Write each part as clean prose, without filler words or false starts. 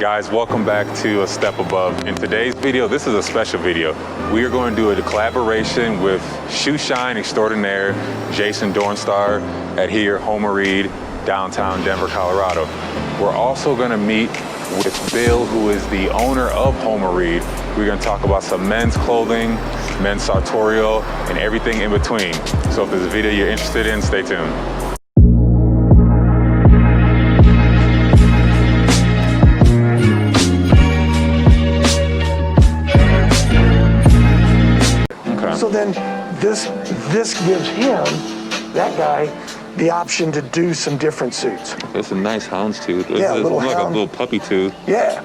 Guys, welcome back to A Step Above. In today's video, this is a special video. We are going to do a collaboration with Shoe Shine Extraordinaire, Jason Dornstar at here, Homer Reed, downtown Denver, Colorado. We're also going to meet with Bill, who is the owner of Homer Reed. We're going to talk about some men's clothing, men's sartorial, and everything in between. So if there's a video you're interested in, stay tuned. So then this gives him, that guy, the option to do some different suits. It's a nice houndstooth. Yeah, it's like hound. a little puppy tooth. Yeah.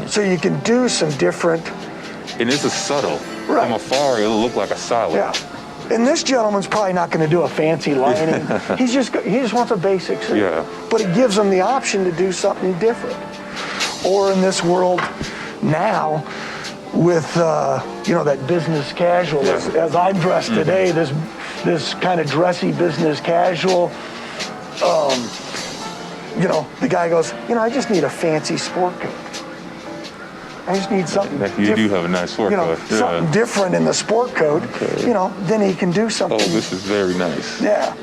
So you can do some different. And this is subtle. Right. From afar, it'll look like a solid. Yeah. And this gentleman's probably not going to do a fancy lining. he just wants a basic suit. Yeah. But it gives him the option to do something different. Or in this world now, with you know, that business casual, as I'm dressed today, this kind of dressy business casual. You know, the guy goes, you know, I just need a fancy sport coat. I just need something. You do have a nice sport coat. Something different in the sport coat. Okay. You know, then he can do something. Oh, this is very nice. Yeah.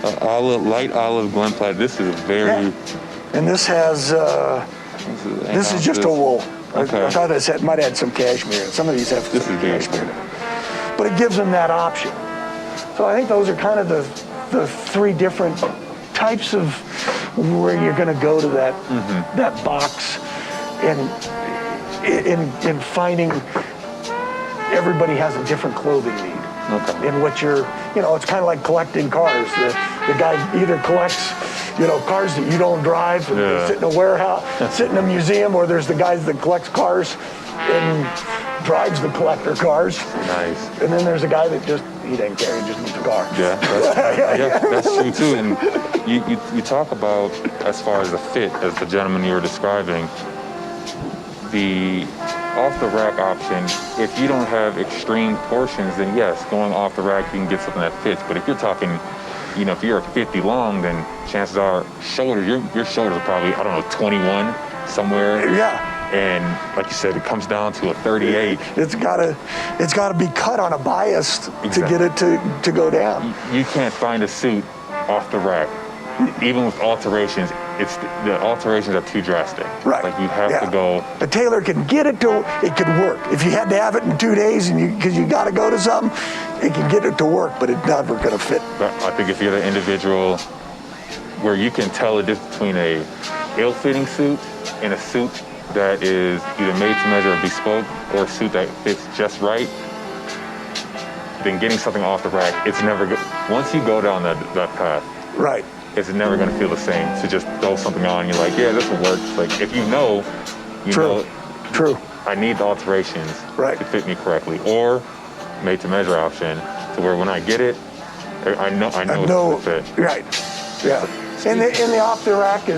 Light olive Glen plaid. This is very. Yeah. And this has. This is just a wool. Okay. I thought it might add some cashmere. Some of these have some cashmere. But it gives them that option. So I think those are kind of the three different types of where you're going to go to that box, and in finding everybody has a different clothing need. Okay. And what you're, you know, it's kind of like collecting cars. The guy either collects, you know, cars that you don't drive and they sit in a warehouse, sit in a museum, or there's the guys that collects cars and drives the collector cars. Nice. And then there's a guy that he doesn't care, he just needs a car. Yeah, that's true too. And you talk about, as far as the fit, as the gentleman you were describing, the off-the-rack option, if you don't have extreme portions, then yes, going off the rack, you can get something that fits. But if you're talking, you know, if you're a 50 long, then chances are shoulders, your shoulders are probably, I don't know, 21 somewhere. Yeah. And like you said, it comes down to a 38. It's gotta be cut on a bias to get it to go down. You can't find a suit off the rack, even with alterations. The alterations are too drastic. Right. Like you have to go. The tailor can get it to, it can work. If you had to have it in 2 days and because you got to go to something, it can get it to work, but it's never going to fit. But I think if you're the individual where you can tell the difference between a ill-fitting suit and a suit that is either made to measure or bespoke, or a suit that fits just right, then getting something off the rack, it's never good. Once you go down that path, right, it's never going to feel the same. So just throw something on, you're like, yeah, this will work. It's like, if you know, True. I need the alterations to fit me correctly, or made to measure option, to where when I get it, I know it's going to fit. Right, yeah. And the off the rack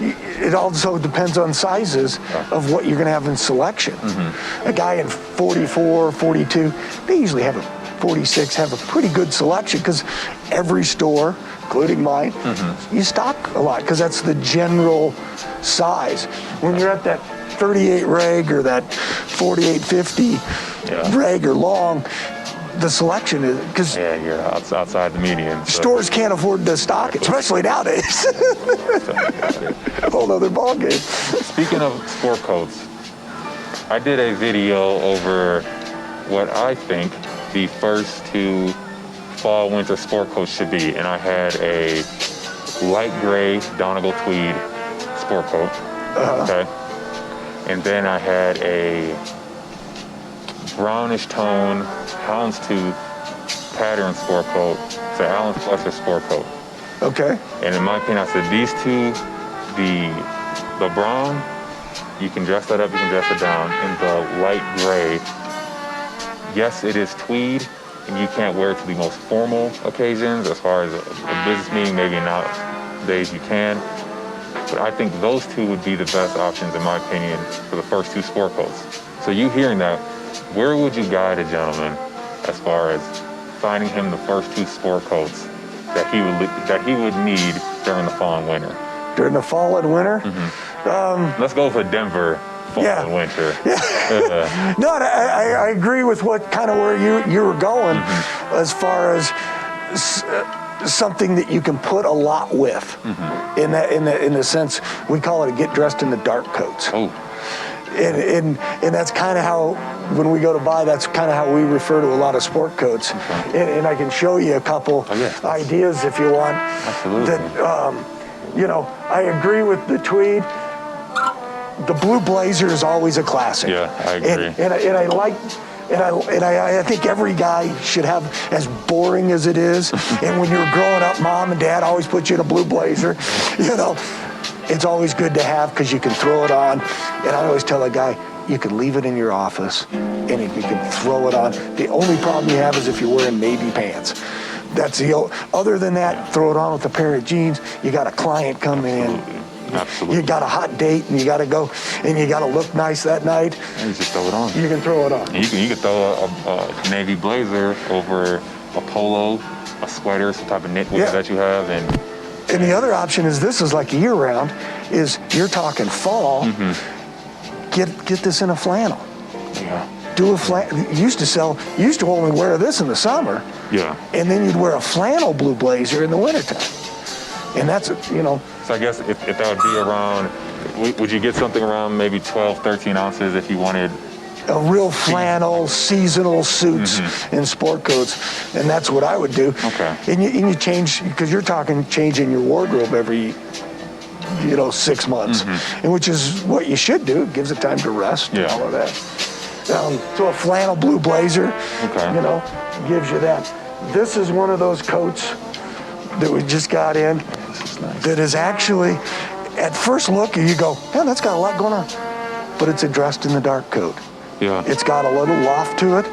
it also depends on sizes of what you're going to have in selection. A guy in 44, 42, they usually have a 46, have a pretty good selection, because every store, including mine, you stock a lot, because that's the general size. When you're at that 38 reg or that 48-50 reg or long, the selection is, because you're outside the median. So. Stores can't afford to stock it, especially nowadays. A whole other ballgame. Speaking of sport coats, I did a video over what I think the first two fall-winter sport coats should be, and I had a light gray Donegal tweed sport coat, okay, and then I had a brownish tone houndstooth pattern sport coat. It's an Allen Fletcher sport coat. Okay. And in my opinion, I said these two, the brown, you can dress that up, you can dress it down. And the light gray, yes, it is tweed, and you can't wear it to the most formal occasions. As far as a business meeting, maybe nowadays you can. But I think those two would be the best options, in my opinion, for the first two sport coats. So you hearing that, where would you guide a gentleman as far as finding him the first two sport coats that he would need during the fall and winter? during the fall and winter. Let's go for Denver fall and winter. No, I agree with what kind of where you were going as far as something that you can put a lot with. In the sense, we call it a get dressed in the dark coats. And that's kind of how, when we go to buy, that's kind of how we refer to a lot of sport coats. And I can show you a couple ideas if you want. Absolutely. That, you know, I agree with the tweed. The blue blazer is always a classic. Yeah, I agree. And I like, and I think every guy should have, as boring as it is, and when you're growing up, mom and dad always put you in a blue blazer, you know, it's always good to have because you can throw it on. And I always tell a guy, you can leave it in your office and you can throw it on. The only problem you have is if you're wearing navy pants. That's other than that, throw it on with a pair of jeans. You got a client coming in. Absolutely. You got a hot date and you got to go and you got to look nice that night. And you just throw it on. You can throw it on. You can throw a navy blazer over a polo, a sweater, some type of knitwear that you have, and the other option is this is like year round. Is you're talking fall. Get this in a flannel. Yeah. Do a flannel. You used to only wear this in the summer. Yeah. And then you'd wear a flannel blue blazer in the wintertime. And that's, you know. So I guess if that would be around, would you get something around maybe 12, 13 ounces if you wanted a real flannel, seasonal suits and sport coats, and that's what I would do. Okay. And you change, because you're talking changing your wardrobe every, 6 months, and which is what you should do. It gives it time to rest and all of that. So a flannel blue blazer, gives you that. This is one of those coats that we just got in. Nice. That is actually, at first look, you go, man, that's got a lot going on. But it's a dressed in the dark coat. Yeah. It's got a little loft to it,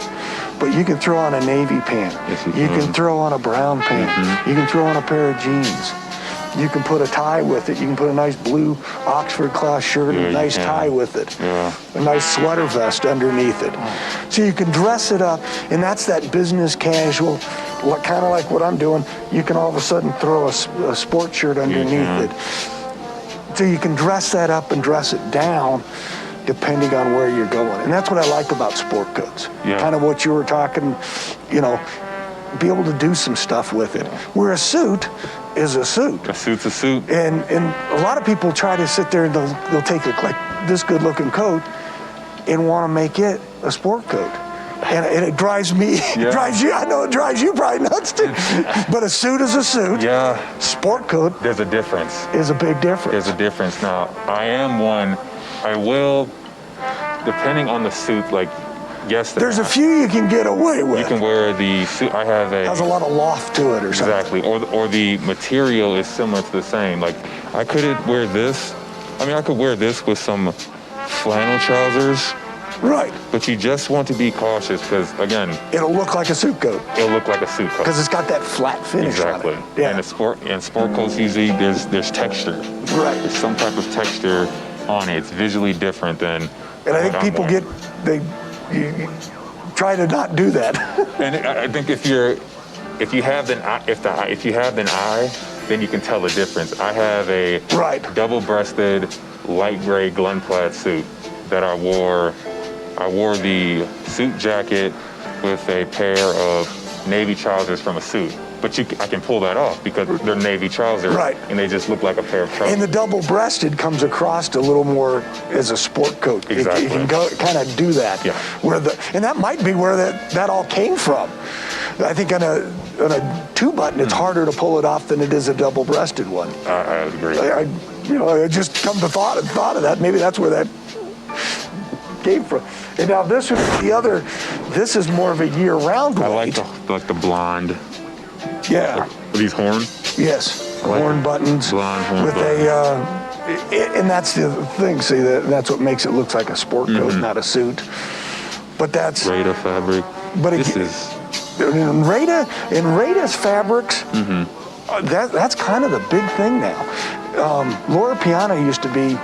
but you can throw on a navy pant. Yes, you can throw on a brown pant. You can throw on a pair of jeans. You can put a tie with it. You can put a nice blue Oxford cloth shirt and a nice tie with it. Yeah. A nice sweater vest underneath it. So you can dress it up, and that's that business casual, kind of like what I'm doing. You can all of a sudden throw a sports shirt underneath it. So you can dress that up and dress it down depending on where you're going. And that's what I like about sport coats. Yeah. Kind of what you were talking, be able to do some stuff with it. Where a suit is a suit. A suit's a suit. And a lot of people try to sit there and they'll take like this good looking coat and want to make it a sport coat. And it drives me, it drives you, I know it drives you probably nuts too. But a suit is a suit. Yeah. Sport coat. There's a difference. Is a big difference. There's a difference. Now, I will, depending on the suit, like, yes. There's a few you can get away with. You can wear the suit, has a lot of loft to it or something. Exactly, or the material is similar to the same. Like, I could wear this, I could wear this with some flannel trousers. Right. But you just want to be cautious because, again, it'll look like a suit coat. It'll look like a suit coat. Because it's got that flat finish on it. Yeah. And sport coats usually there's texture. Right. There's some type of texture on it. It's visually different than. And I think people you try to not do that. And I think if you have an eye, then you can tell the difference. I have a double-breasted light gray Glen plaid suit that I wore the suit jacket with a pair of navy trousers from a suit. But I can pull that off because they're navy trousers, and they just look like a pair of trousers. And the double-breasted comes across a little more as a sport coat. Exactly. You can kind of do that. Yeah. And that might be where that all came from. I think on a two-button, it's harder to pull it off than it is a double-breasted one. I agree. I just come to thought of that. Maybe that's where that came from. And now this is more of a year-round weight. I like the blonde. Yeah. These horns? Yes. Horn buttons. Blonde horn with buttons. And that's the thing. See, that's what makes it look like a sport coat, not a suit. But that's Rada fabric. But in Rada's fabrics, that's kind of the big thing now. Laura Piana used to be,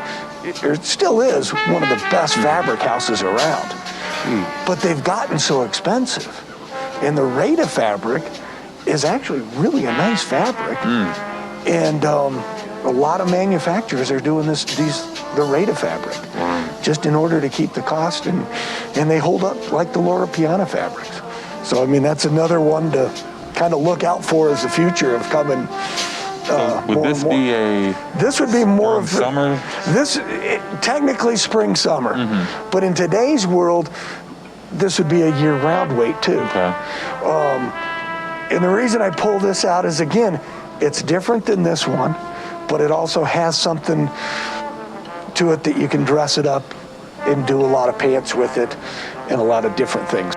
or still is, one of the best fabric houses around. But they've gotten so expensive. And the Rada fabric is actually really a nice fabric. And a lot of manufacturers are doing the Rata fabric, just in order to keep the cost, and they hold up like the Loro Piana fabrics. So I mean, that's another one to kind of look out for as the future of coming. Would this be a? This would be more of summer. Technically spring summer, but in today's world, this would be a year-round weight too. Okay. And the reason I pull this out is, again, it's different than this one, but it also has something to it that you can dress it up and do a lot of pants with it and a lot of different things.